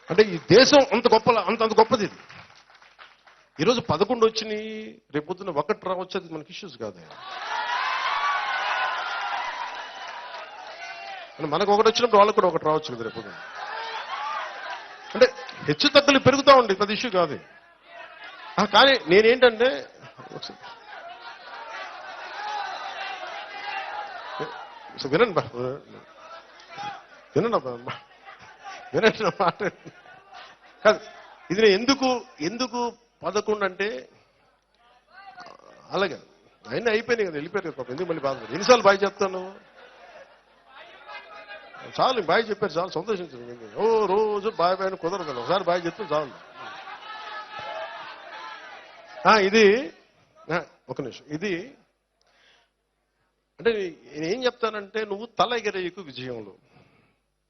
అంటే ఈ దేశం అంత గొప్పది ఇది. ఈరోజు 11 వచ్చినాయి, రేపొద్దున 1 రావచ్చు, అది మనకి ఇష్యూస్ కాదు. మనకు 1 వచ్చినప్పుడు వాళ్ళకు కూడా 1 రావచ్చు కదా రేపొద్దున. అంటే హెచ్చు తగ్గులు పెరుగుతూ ఉండే పెద్ద ఇష్యూ కాదు. కానీ నేనేంటంటే వినండి వినండి మాట కాదు. ఇది నేను ఎందుకు 11 అంటే అలాగే అయినా అయిపోయినాయి కదా, వెళ్ళిపోయారు కదా. ఎందుకు మళ్ళీ బాధపడి ఎన్నిసార్లు బాయ్ చెప్తాను? చాలు బాయ్ చెప్పారు, చాలు సంతోషించండి. ఓ రోజు బాయ్ బాయ్ కుదరదు, ఒకసారి బాయ్ చెప్తే చాలు. ఇది ఒక నిమిషం. ఇది అంటే నేనేం చెప్తానంటే, నువ్వు తల ఎగరేయకు విజయంలో.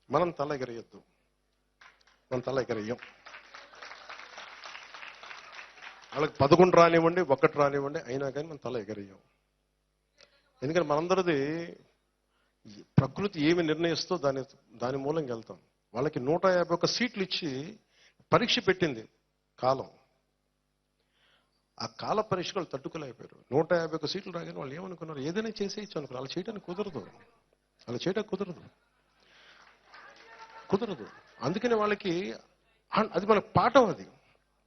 మనం తల ఎగరేయద్దు, మనం తల ఎగరేయం. వాళ్ళకి 11 రానివ్వండి, 1 రానివ్వండి, అయినా కానీ మనం తల ఎగరేయం. ఎందుకంటే మనందరిది ప్రకృతి ఏమి నిర్ణయిస్తో దాని మూలంగా వెళ్తాం. వాళ్ళకి 151 సీట్లు ఇచ్చి పరీక్ష పెట్టింది కాలం. ఆ కాల పరీక్షలు తట్టుకోలేకపోయారు. 151 సీట్లు రాగానే వాళ్ళు ఏమనుకున్నారు, ఏదైనా చేసేయచ్చు అనుకున్నారు. అలా చేయడానికి కుదరదు. అందుకని వాళ్ళకి అది మనకు పాఠం. అది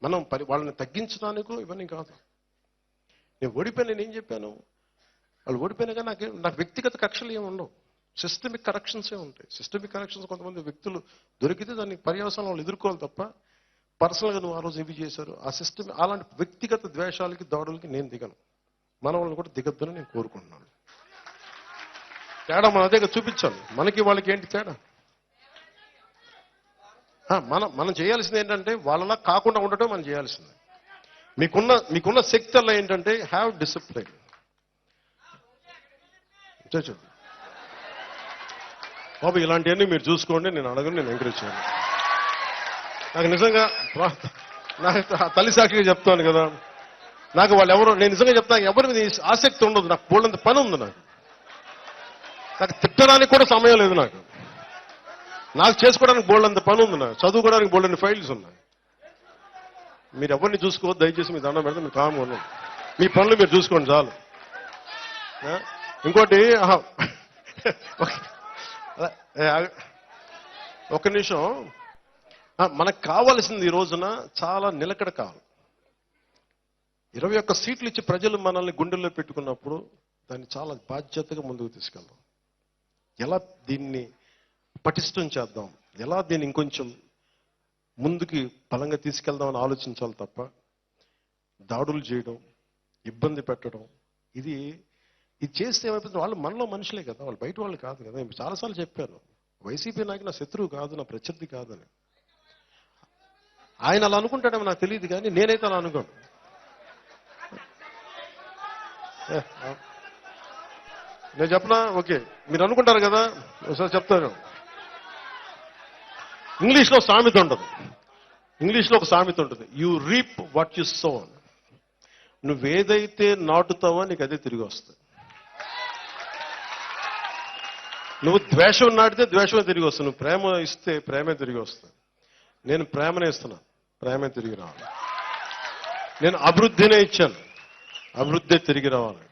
మనం వాళ్ళని తగ్గించడానికి ఇవన్నీ కాదు. నేను ఓడిపోయినా, నేనేం చెప్పాను, వాళ్ళు ఓడిపోయినా కానీ నాకు వ్యక్తిగత కక్షలు ఏమి ఉండవు. సిస్టమిక్ కరెక్షన్సే ఉంటాయి. సిస్టమిక్ కరెక్షన్స్ కొంతమంది వ్యక్తులు దొరికితే దానికి పర్యవసానం వాళ్ళు ఎదుర్కోవాలి తప్ప, పర్సనల్గా నువ్వు ఆ రోజు ఇవి చేశారు ఆ సిస్టమ్, అలాంటి వ్యక్తిగత ద్వేషాలకి దాడులకి నేను దిగను. మన వాళ్ళని కూడా దిగద్దని నేను కోరుకుంటున్నాను. తేడా మనం అదే చూపించాలి. మనకి వాళ్ళకి ఏంటి తేడా? మనం చేయాల్సింది ఏంటంటే వాళ్ళలా కాకుండా ఉండటం మనం చేయాల్సింది. మీకున్న శక్తి అలా ఏంటంటే హ్యావ్ డిసిప్లిన్. చూడండి బాబు, ఇలాంటివన్నీ మీరు చూసుకోండి, నేను అడగను, నేను ఎంకరేజ్ చేయాలి. నాకు నిజంగా నాకు తల్లి సాక్షిగా చెప్తాను కదా, నాకు వాళ్ళు ఎవరో, నేను నిజంగా చెప్తాను, ఎవరి మీద ఆసక్తి ఉండదు. నాకు బోల్డంత పని ఉంది. నాకు తిట్టడానికి కూడా సమయం లేదు. నాకు చేసుకోవడానికి బోల్డంత పని ఉంది. నాకు చదువుకోవడానికి బోల్డని ఫైల్స్ ఉన్నాయి. మీరు ఎవరిని చూసుకోవద్దు దయచేసి. మీ దండం పెడితే మీరు కామ్గా ఉన్నాను. మీ పనులు మీరు చూసుకోండి చాలు. ఇంకోటి ఒక నిమిషం. మనకు కావాల్సింది ఈ రోజున చాలా నిలకడ కావాలి. 21 సీట్లు ఇచ్చి ప్రజలు మనల్ని గుండెల్లో పెట్టుకున్నప్పుడు దాన్ని చాలా బాధ్యతగా ముందుకు తీసుకెళ్దాం. ఎలా దీన్ని పటిష్టం చేద్దాం, ఎలా దీన్ని ఇంకొంచెం ముందుకి బలంగా తీసుకెళ్దామని ఆలోచించాలి తప్ప దాడులు చేయడం, ఇబ్బంది పెట్టడం, ఇది చేస్తే ఏమైపోతుంది? వాళ్ళు మనలో మనుషులే కదా, వాళ్ళు బయట వాళ్ళు కాదు కదా. నేను చాలాసార్లు చెప్పాను, వైసీపీ నాయకు నా శత్రువు కాదు, నా ప్రత్యర్థి కాదని. ఆయన అలా అనుకుంటాడేమో నాకు తెలియదు, కానీ నేనైతే అలా అనుకోను. నేను చెప్పనా? ఓకే, మీరు అనుకుంటారు కదా, ఒకసారి చెప్తాను. ఇంగ్లీష్లో సామెత ఉంటుంది. ఇంగ్లీష్లో ఒక సామెత ఉంటుంది, you reap what you sow. నువ్వేదైతే నాటుతావో నీకు అదే తిరిగి వస్తుంది. నువ్వు ద్వేషం నాటితే ద్వేషమే తిరిగి వస్తుంది. నువ్వు ప్రేమ ఇస్తే ప్రేమే తిరిగి వస్తుంది. నేను ప్రేమనే ఇస్తున్నా, ప్రేమే తిరిగి రావాలి. నేను అభివృద్ధినే ఇచ్చాను, అభివృద్ధి తిరిగి రావాలి.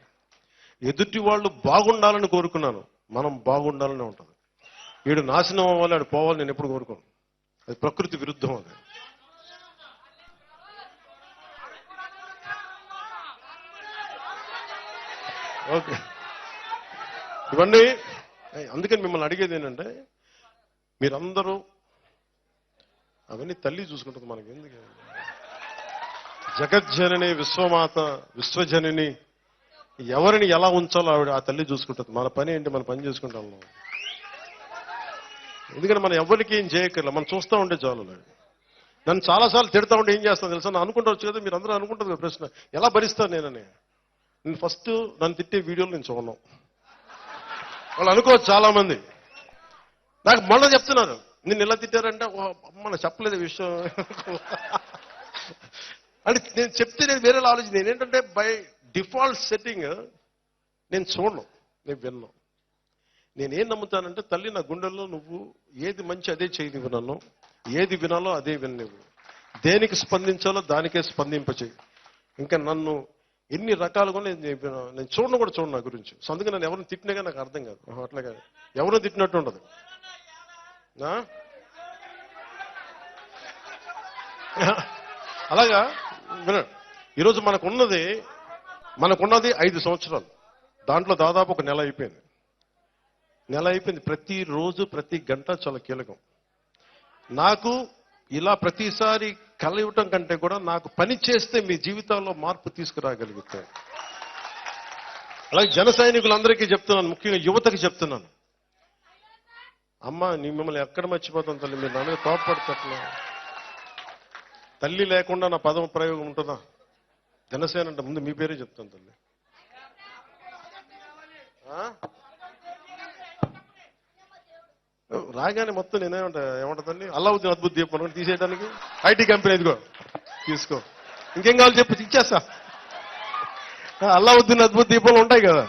ఎదుటి వాళ్ళు బాగుండాలని కోరుకున్నాను, మనం బాగుండాలని ఉంటుంది. వీడు నాశనం అవ్వాలి, ఆడు పోవాలి నేను ఎప్పుడు కోరుకోను. అది ప్రకృతి విరుద్ధం. అది ఓకే. ఇవన్నీ అందుకని మిమ్మల్ని అడిగేది ఏంటంటే, మీరందరూ అవన్నీ తల్లి చూసుకుంటుంది, మనకి ఎందుకు? జగజ్జనని, విశ్వమాత, విశ్వజనని, ఎవరిని ఎలా ఉంచాలో ఆవిడ ఆ తల్లి చూసుకుంటుంది. మన పని ఏంటి? మన పని చేసుకుంటాం. ఎందుకంటే మనం ఎవరికి ఏం చేయక్కర్లేదు, మనం చూస్తూ ఉంటే చాలు. నన్ను చాలాసార్లు తిడతా ఉంటే ఏం చేస్తాను తెలుసా? నన్ను అనుకుంటవచ్చు కదా, మీరు అందరూ అనుకుంటుంది కదా ప్రశ్న, ఎలా భరిస్తాను నేను ఫస్ట్ నన్ను తిట్టే వీడియోలు నేను చూడను. వాళ్ళు అనుకోవచ్చు చాలా మంది. నాకు మొన్న చెప్తున్నారు, నిన్ను ఎలా తిట్టారంటే, అమ్మ చెప్పలేదు విషయం అంటే. నేను చెప్తే నేను వేరే ఆలోచన. నేనేంటంటే బై డిఫాల్ట్ సెట్టింగ్ నేను చూడను, నేను విన్నాను. నేనేం నమ్ముతానంటే, తల్లి నా గుండెల్లో నువ్వు ఏది మంచి అదే చేయనివ్వు నన్ను. ఏది వినాలో అదే వినలేవు, దేనికి స్పందించాలో దానికే స్పందింపచేయి. ఇంకా నన్ను ఎన్ని రకాలుగా నేను చూడను కూడా చూడను నా గురించి. సో అందుకే నన్ను ఎవరిని తిట్టినాగా నాకు అర్థం కాదు. అట్లాగా ఎవరిని తిట్టినట్టు ఉండదు. అలాగా వినండి, ఈరోజు మనకున్నది 5 సంవత్సరాలు. దాంట్లో దాదాపు ఒక నెల అయిపోయింది. ప్రతిరోజు ప్రతి గంట చాలా కీలకం. నాకు ఇలా ప్రతిసారి కలవటం కంటే కూడా నాకు పని చేస్తే మీ జీవితాల్లో మార్పు తీసుకురాగలుగుతాయి. అలాగే జన సైనికులందరికీ చెప్తున్నాను, ముఖ్యంగా యువతకి చెప్తున్నాను, అమ్మ మిమ్మల్ని ఎక్కడ మర్చిపోతాం తల్లి, మీరు నా మీద కోపపడతట్లా. తల్లి లేకుండా నా పదం ప్రయోగం ఉంటుందా? జనసేన అంటే ముందు మీ పేరే చెప్తాను తల్లి. రాగానే మొత్తం ఏమంటుందండి, అల్లావుద్దీన్ అద్భుత దీపం తీసేయడానికి ఐటీ కంపెనీ ఇదిగో తీసుకో, ఇంకేం కావాలి చెప్పి ఇచ్చేస్తా. అల్లావుద్దీన్ అద్భుత దీపాలు ఉంటాయి కదా,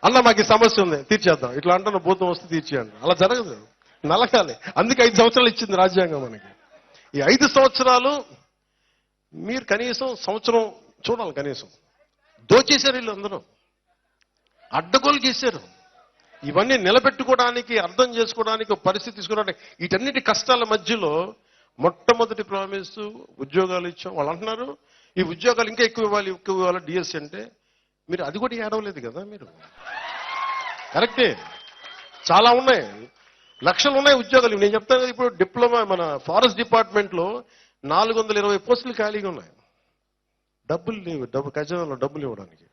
అన్న మాకు ఈ సమస్య ఉంది తీర్చేద్దాం, ఇట్లా అంటున్న భూతం వస్తే తీర్చేయండి. అలా జరగదు, నలకాలి. అందుకే 5 సంవత్సరాలు ఇచ్చింది రాజ్యాంగం మనకి. ఈ 5 సంవత్సరాలు మీరు కనీసం సంవత్సరం చూడాలి. కనీసం దోచేశారు వీళ్ళు, అందరూ అడ్డగోలు చేశారు. ఇవన్నీ నిలబెట్టుకోవడానికి, అర్థం చేసుకోవడానికి, పరిస్థితి తీసుకోవడానికి, వీటన్నిటి కష్టాల మధ్యలో మొట్టమొదటి ప్రామిస్ ఉద్యోగాలు ఇచ్చాం. వాళ్ళు అంటున్నారు ఈ ఉద్యోగాలు ఇంకా ఎక్కువ ఇవ్వాలి డిఎస్సి అంటే. మీరు అది కూడా ఏడవలేదు కదా మీరు. కరెక్టే, చాలా ఉన్నాయి, లక్షలు ఉన్నాయి ఉద్యోగాలు. నేను చెప్తాను కదా, ఇప్పుడు డిప్లొమా మన ఫారెస్ట్ డిపార్ట్మెంట్లో 420 పోస్టులు ఖాళీగా ఉన్నాయి. డబ్బులు లేవు, ఖజానాలో డబ్బులు ఇవ్వడానికి.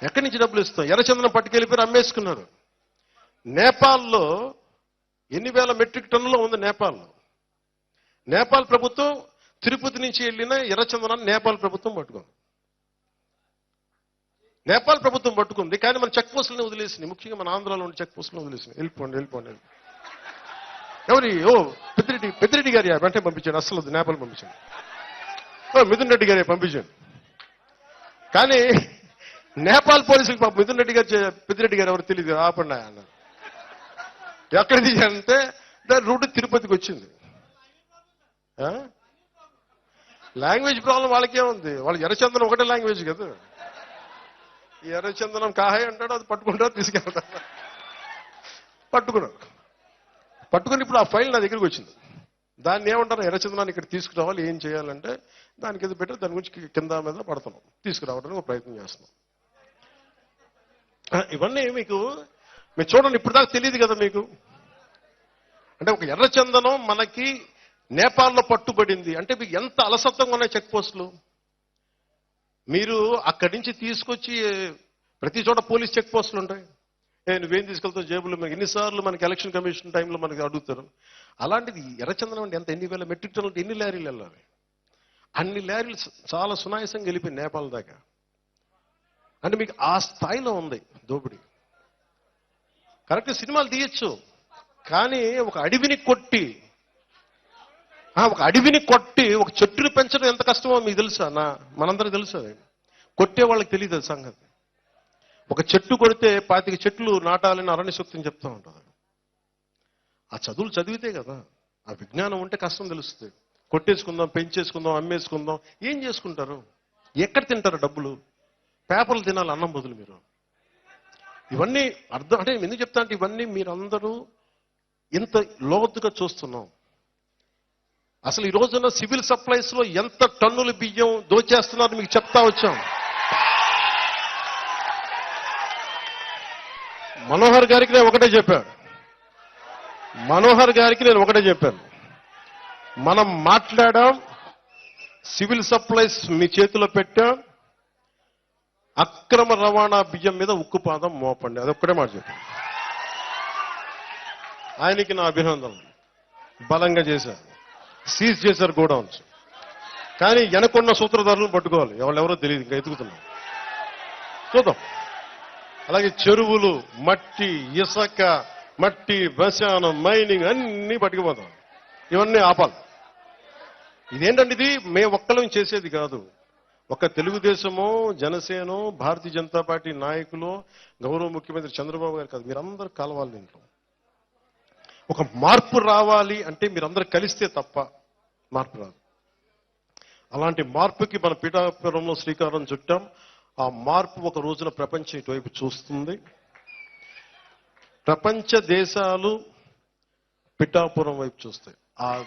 ఎక్కడి నుంచి డబ్బులు ఇస్తాం? ఎర్రచందనం పట్టుకెళ్ళిపోయి అమ్మేసుకున్నారు. నేపాల్లో ఎన్ని వేల మెట్రిక్ టన్నులో ఉంది నేపాల్లో. నేపాల్ ప్రభుత్వం తిరుపతి నుంచి వెళ్ళిన ఎర్రచందనాన్ని నేపాల్ ప్రభుత్వం పట్టుకుంది. కానీ మన చెక్ పోస్టులను వదిలేసింది. ముఖ్యంగా మన ఆంధ్రాలో ఉన్న చెక్ పోస్టులను వదిలేసింది. వెళ్ళిపోండి. పెద్దిరెడ్డి గారి వెంటనే పంపించండి, అసలు నేపాల్ పంపించండి. మిథున్ రెడ్డి గారి పంపించండి. కానీ నేపాల్ పోలీసులకు పాపం మిథున్ రెడ్డి గారు పెద్దిరెడ్డి గారు ఎవరు తెలియదు, ఆపండి అన్నారు. ఎక్కడ తీయాలంటే దాని రూట్ తిరుపతికి వచ్చింది. లాంగ్వేజ్ ప్రాబ్లం వాళ్ళకే ఉంది. వాళ్ళకి ఎర్రచందనం ఒకటే లాంగ్వేజ్ కదా. ఈ ఎర్రచందనం కాహాయ్ అంటాడు, అది పట్టుకుంటారు, తీసుకెళ్తారు. పట్టుకుని ఇప్పుడు ఆ ఫైల్ నా దగ్గరికి వచ్చింది. దాన్ని ఏమంటారు, ఎర్రచందనాన్ని ఇక్కడ తీసుకురావాలి, ఏం చేయాలంటే దానికి ఏదో పెట్టి దాని గురించి కింద మీద పడుతున్నాం, తీసుకురావడానికి ఒక ప్రయత్నం చేస్తున్నాం. ఇవన్నీ మీరు చూడండి, ఇప్పుడు దాకా తెలియదు కదా మీకు. అంటే ఒక ఎర్రచందనం మనకి నేపాల్లో పట్టుబడింది అంటే మీకు ఎంత అలసత్వంగా ఉన్నాయి చెక్ పోస్టులు. మీరు అక్కడి నుంచి తీసుకొచ్చి ప్రతి చోట పోలీస్ చెక్ పోస్టులు ఉంటాయి. నువ్వేం తీసుకెళ్తావు జేబులు, మీకు ఎన్నిసార్లు మనకి ఎలక్షన్ కమిషన్ టైంలో మనకి అడుగుతారు. అలాంటిది ఎర్రచందనం అంటే ఎన్ని వేల మెట్రిక్ టన్నులు, ఎన్ని లారీలు వెళ్ళాలి. అన్ని లారీలు చాలా సునాయాసంగా వెళ్ళిపోయి నేపాల్ దాకా. అంటే మీకు ఆ స్థాయిలో ఉంది దోపిడీ. కరెక్ట్, సినిమాలు తీయచ్చు, కానీ ఒక అడవిని కొట్టి ఒక చెట్టుని పెంచడం ఎంత కష్టమో మీకు తెలుసా? మనందరికీ తెలుసు. కొట్టే వాళ్ళకి తెలియదు అది సంగతి. ఒక చెట్టు కొడితే 25 చెట్లు నాటాలని అరణ్య సూక్తిని చెప్తూ ఉంటుంది. ఆ చదువులు చదివితే కదా, ఆ విజ్ఞానం ఉంటే కష్టం తెలుస్తుంది. కొట్టేసుకుందాం, పెంచేసుకుందాం, అమ్మేసుకుందాం, ఏం చేసుకుంటారు? ఎక్కడ తింటారు డబ్బులు? పేపర్లు తినాలి అన్నం బదులు. మీరు ఇవన్నీ అర్థం అంటే ఎందుకు చెప్తా అంటే ఇవన్నీ మీరందరూ ఇంత లోతుగా చూస్తున్నాం. అసలు ఈ రోజున సివిల్ సప్లైస్ లో ఎంత టన్నుల బియ్యం దోచేస్తున్నారు మీకు చెప్తా వచ్చాం. మనోహర్ గారికి నేను ఒకటే చెప్పాను. మనం మాట్లాడాం, సివిల్ సప్లైస్ మీ చేతిలో పెట్టాం, అక్రమ రవాణా బియ్యం మీద ఉక్కుపాదం మోపండి. అదొక్కటే మాట చెప్పాను. ఆయనకి నా అభినందనలు. బలంగా చేశారు, సీజ్ చేశారు గోడౌన్స్. కానీ వెనకున్న సూత్రధారులను పట్టుకోవాలి, ఎవరెవరో తెలియదు, ఇంకా ఎతుకుతున్నాం, చూద్దాం. అలాగే చెరువులు, మట్టి, ఇసుక, మట్టి, శ్మశానం, మైనింగ్ అన్ని పట్టుకుపోతాం. ఇవన్నీ ఆపాలి. ఇదేంటంటే ఇది మేము ఒక్కలం చేసేది కాదు. ఒక తెలుగుదేశమో, జనసేనో, భారతీయ జనతా పార్టీ నాయకులు, గౌరవ ముఖ్యమంత్రి చంద్రబాబు గారు కాదు, మీరందరూ కలవాలి దీంట్లో. ఒక మార్పు రావాలి అంటే మీరందరూ కలిస్తే తప్ప మార్పు రాదు. అలాంటి మార్పుకి మన పిఠాపురంలో శ్రీకారం చుట్టాం. ఆ మార్పు ఒక రోజున ప్రపంచం ఇటువైపు చూస్తుంది. ప్రపంచ దేశాలు పిఠాపురం వైపు చూస్తాయి. ఆ